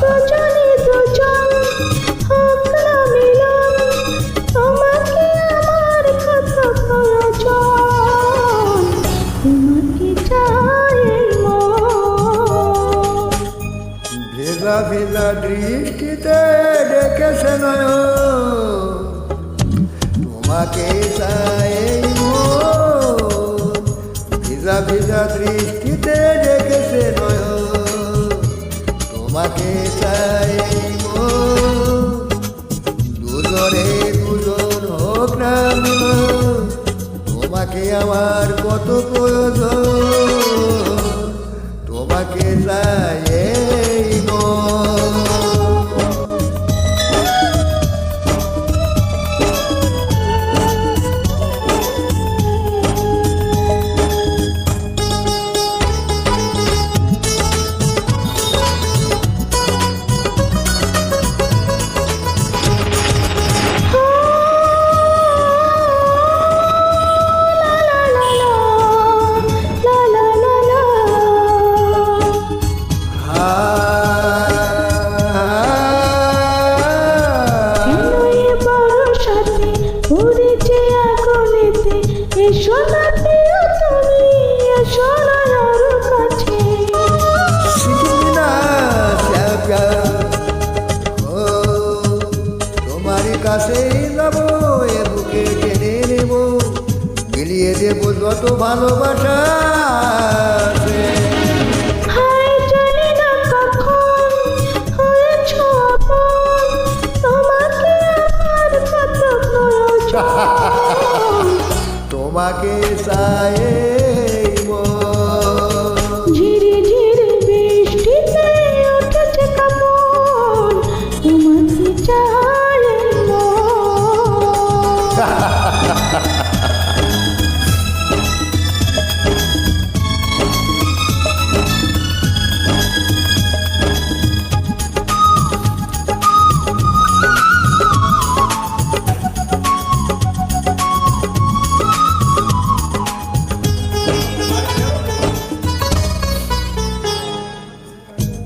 দুজনে দুজন হোক না মিলন, তোমাকে আমার কত প্রয়োজন, তোমাকে চাই মন। ভেজা ভেজা দৃষ্টিতে ডেকেছে নয়ন, তোমাকে চাই মন। ভেজা ভেজা দৃষ্টিতে ডেকেছে নয়ন, তোমাকে চাই মন। দুজনে দুজন হোক না মিলন, তোমাকে আমার কত প্রয়োজন, তোমাকে চাই মন। এসো না প্রিয় তুমি, এসো না আর কাছে। সিকিনা শ্যাপা, ও তোমারই কাছেই যাবো, এ বুকে টেনে নেব, মিলিয়ে দেবো যত ভালোবাসা আছে। হায় জানি না কখন হয়েছ আপন, তোমাকে আমার কত প্রয়োজন, তোমাকে চাই মন। ঝিরি ঝিরি বৃষ্টিতে উঠেছে কাপড়, তোমাকে চাই মন।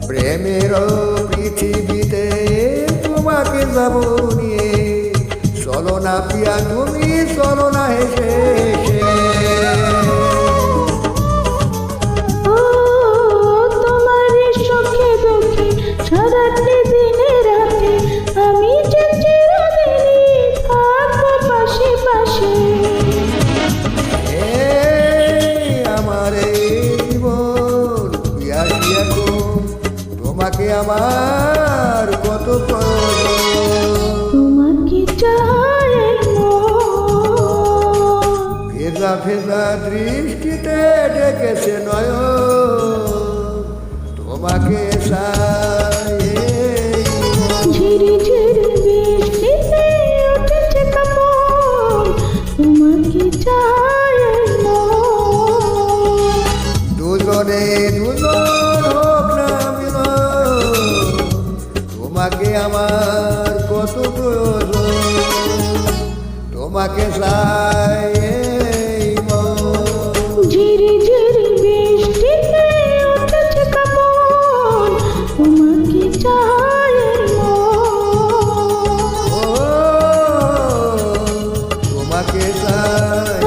প্রেমের পৃথিবীতে তোমাকে যাব নিয়ে, চলো না পিয়া তুমি, চলো না হেসে ও তোমার সুখে দুঃখে সারাটি দিনে রাতে, আমি যে চিরদিনই থাকবো পাশে পাশে। আমার এই জীবন পিয়া পিয়া গো, তোমাকে আমার কত প্রয়োজন, তোমাকে চাই মন। ভেজা ভেজা দৃষ্টিতে ডেকেছে নয়ন, তোমাকে চাই মন। ঝিরি ঝিরি বৃষ্টিতে উঠেছে কাপড়, তোমাকে চাই মন। দুজনে দুজন হোক না মিলন, তোমাকে আমার কত প্রয়োজন, তোমাকে চাই মন। ঝিরি ঝিরি বৃষ্টিতে উঠেছে কাপড়, তোমাকে চাই মন। ও তোমাকে চাই